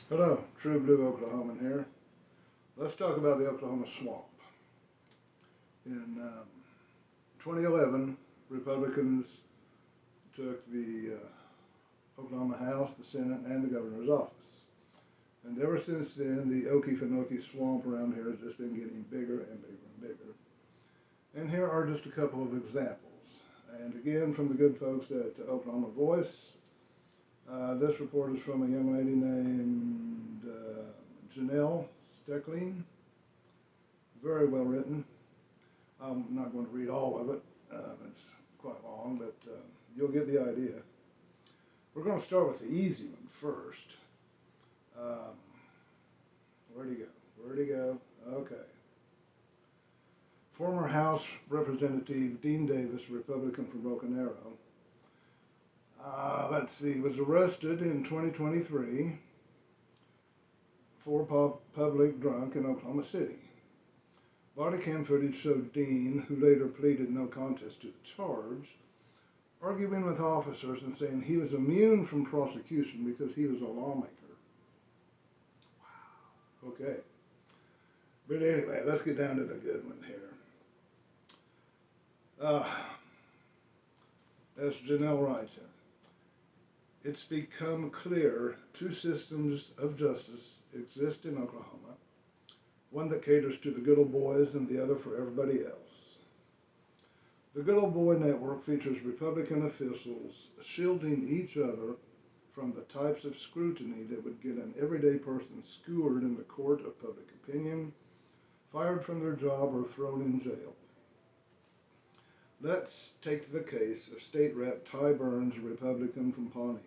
Hello, True Blue Oklahoman here. Let's talk about the Oklahoma swamp. In 2011, Republicans took the Oklahoma House, the Senate, and the governor's office. And ever since then, the Okefenokee swamp around here has just been getting bigger and bigger and bigger. And here are just a couple of examples. And again, from the good folks at Oklahoma Voice, this report is from a young lady named Janelle Steckling. Very well written. I'm not going to read all of it. It's quite long, but you'll get the idea. We're going to start with the easy one first. Where'd he go? Where'd he go? Okay. Former House Representative Dean Davis, Republican from Broken Arrow, let's see, was arrested in 2023 for public drunk in Oklahoma City. Body cam footage showed Dean, who later pleaded no contest to the charge, arguing with officers and saying he was immune from prosecution because he was a lawmaker. Wow. Okay. But anyway, let's get down to the good one here. As Janelle writes here, it's become clear two systems of justice exist in Oklahoma, one that caters to the good old boys and the other for everybody else. The Good Old Boy Network features Republican officials shielding each other from the types of scrutiny that would get an everyday person skewered in the court of public opinion, fired from their job, or thrown in jail. Let's take the case of State Rep Ty Burns, a Republican from Pawnee.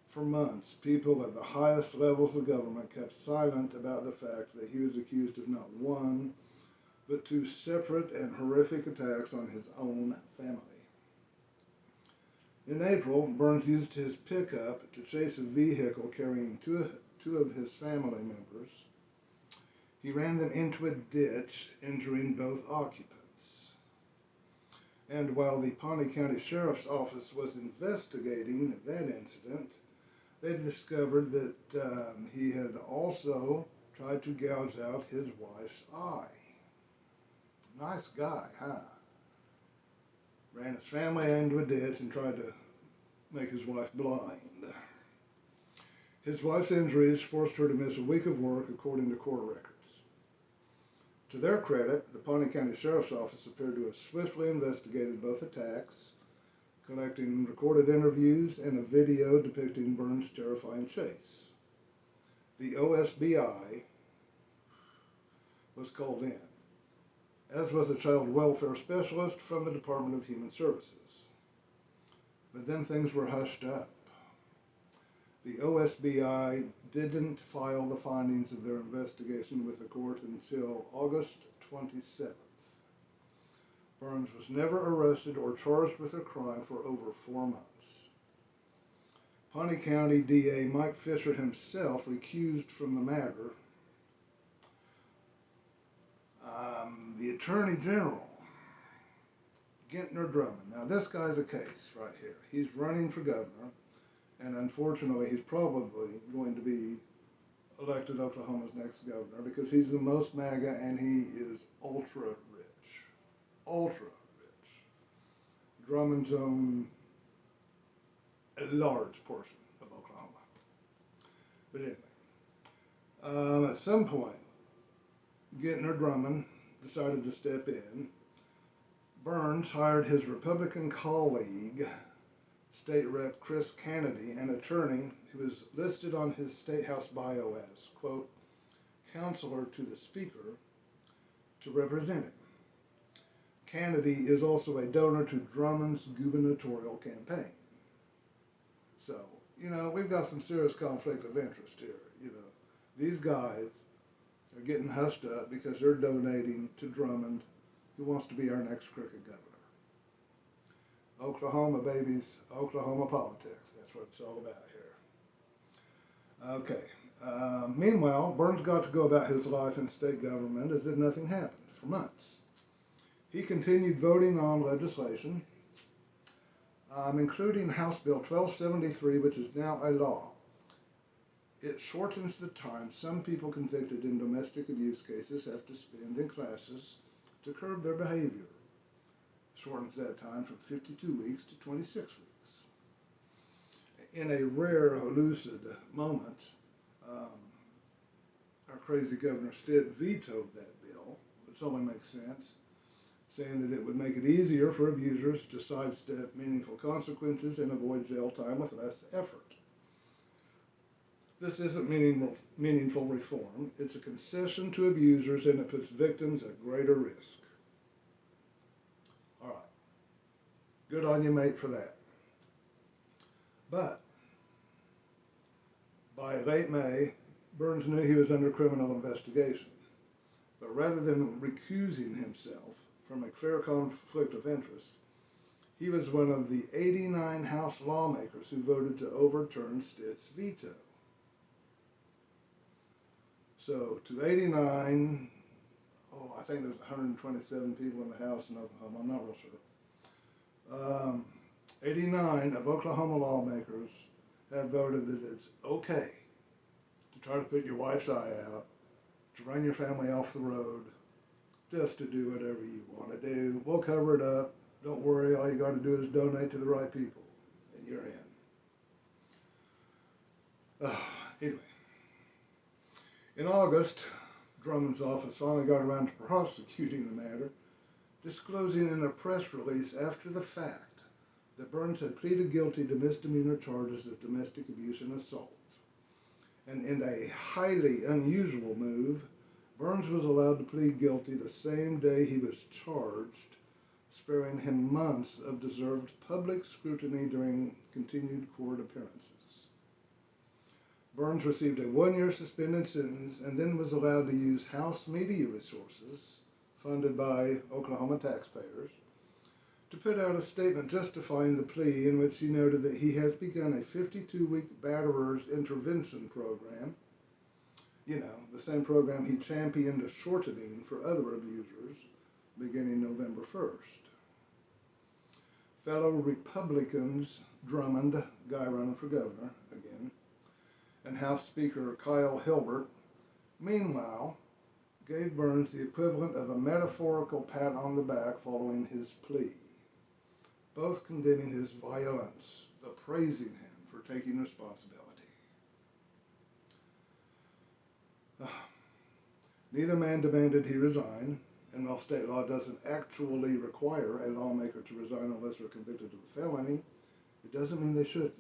For months, people at the highest levels of government kept silent about the fact that he was accused of not one, but two separate and horrific attacks on his own family. In April, Burns used his pickup to chase a vehicle carrying two of his family members. He ran them into a ditch, injuring both occupants. And while the Pawnee County Sheriff's Office was investigating that incident, they discovered that he had also tried to gouge out his wife's eye. Nice guy, huh? Ran his family into a ditch and tried to make his wife blind. His wife's injuries forced her to miss a week of work, according to court records. To their credit, the Pawnee County Sheriff's Office appeared to have swiftly investigated both attacks, collecting recorded interviews and a video depicting Burns' terrifying chase. The OSBI was called in, as was a child welfare specialist from the Department of Human Services. But then things were hushed up. The OSBI didn't file the findings of their investigation with the court until August 27th. Burns was never arrested or charged with a crime for over 4 months. Pawnee County DA Mike Fisher himself recused from the matter. The Attorney General, Gentner Drummond. Now this guy's a case right here. He's running for governor, and unfortunately he's probably going to be elected Oklahoma's next governor because he's the most MAGA and he is ultra rich. Ultra rich. Drummond's owned a large portion of Oklahoma. But anyway, at some point, Gentner Drummond decided to step in. Burns hired his Republican colleague, State Rep Chris Kennedy, an attorney who is listed on his State House bio as, quote, counselor to the Speaker, to represent him. Kennedy is also a donor to Drummond's gubernatorial campaign. So, we've got some serious conflict of interest here. These guys are getting hushed up because they're donating to Drummond, who wants to be our next crooked governor. Oklahoma, babies, Oklahoma politics. That's what it's all about here. Okay. Meanwhile, Burns got to go about his life in state government as if nothing happened for months. He continued voting on legislation, including House Bill 1273, which is now a law. It shortens the time some people convicted in domestic abuse cases have to spend in classes to curb their behavior. Shortens that time from 52 weeks to 26 weeks. In a rare, lucid moment, um, our crazy Governor Stitt vetoed that bill, which only makes sense, saying that it would make it easier for abusers to sidestep meaningful consequences and avoid jail time with less effort. This isn't meaningful reform. It's a concession to abusers, and it puts victims at greater risk. All right. Good on you, mate, for that. But by late May, Burns knew he was under criminal investigation. But rather than recusing himself from a clear conflict of interest, he was one of the 89 House lawmakers who voted to overturn Stitt's veto. So to 89, I think there's 127 people in the House in Oklahoma, I'm not real sure. 89 of Oklahoma lawmakers have voted that it's okay to try to put your wife's eye out, to run your family off the road, just to do whatever you want to do. We'll cover it up. Don't worry, all you got to do is donate to the right people, and you're in. Anyway. In August, Drummond's office finally got around to prosecuting the matter, disclosing in a press release after the fact that Burns had pleaded guilty to misdemeanor charges of domestic abuse and assault. And in a highly unusual move, Burns was allowed to plead guilty the same day he was charged, sparing him months of deserved public scrutiny during continued court appearances. Burns received a 1-year suspended sentence and then was allowed to use House media resources, funded by Oklahoma taxpayers, to put out a statement justifying the plea in which he noted that he has begun a 52-week batterers intervention program, the same program he championed shortening for other abusers beginning November 1st. Fellow Republicans Drummond, guy running for governor again, and House Speaker Kyle Hilbert, meanwhile, gave Burns the equivalent of a metaphorical pat on the back following his plea, both condemning his violence, but praising him for taking responsibility. Neither man demanded he resign, and while state law doesn't actually require a lawmaker to resign unless they're convicted of a felony, it doesn't mean they shouldn't.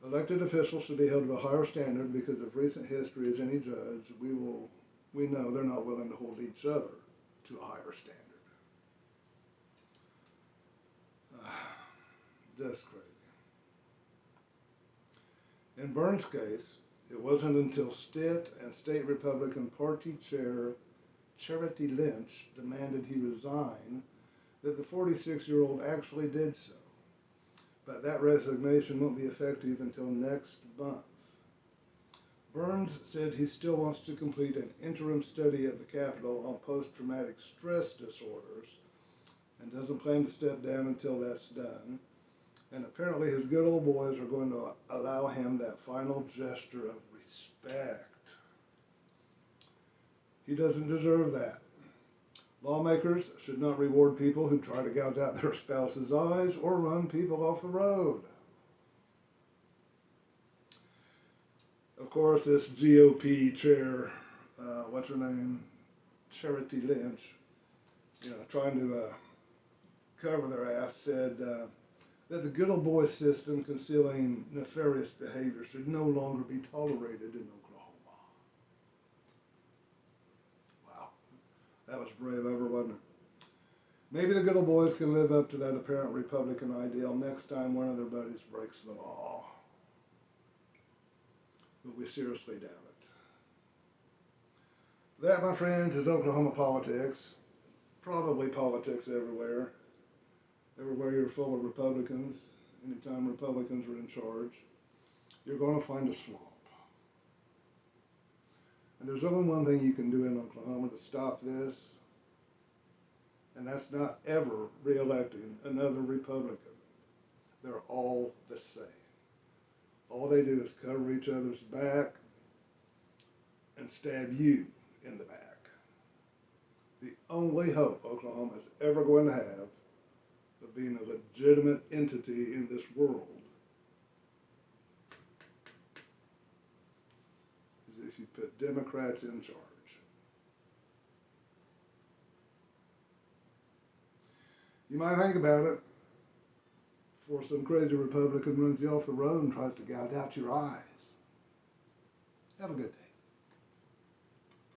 Elected officials should be held to a higher standard because of recent history as any judge, we know they're not willing to hold each other to a higher standard. Just crazy. In Burns' case, it wasn't until Stitt and State Republican Party Chair Charity Lynch demanded he resign that the 46-year-old actually did so. But that resignation won't be effective until next month. Burns said he still wants to complete an interim study at the Capitol on post-traumatic stress disorders and doesn't plan to step down until that's done. And apparently his good old boys are going to allow him that final gesture of respect. He doesn't deserve that. Lawmakers should not reward people who try to gouge out their spouse's eyes or run people off the road. Of course, this GOP chair, what's her name, Charity Lynch, trying to cover their ass, said that the good old boy system concealing nefarious behavior should no longer be tolerated in Oklahoma. Wow, that was brave of her, wasn't it? Maybe the good old boys can live up to that apparent Republican ideal next time one of their buddies breaks the law. But we seriously doubt it. That, my friends, is Oklahoma politics. Probably politics everywhere. Everywhere you're full of Republicans, anytime Republicans are in charge, you're going to find a swamp. And there's only one thing you can do in Oklahoma to stop this, and that's not ever re-electing another Republican. They're all the same. All they do is cover each other's back and stab you in the back. The only hope Oklahoma is ever going to have of being a legitimate entity in this world is if you put Democrats in charge. You might think about it before some crazy Republican runs you off the road and tries to gouge out your eyes. Have a good day.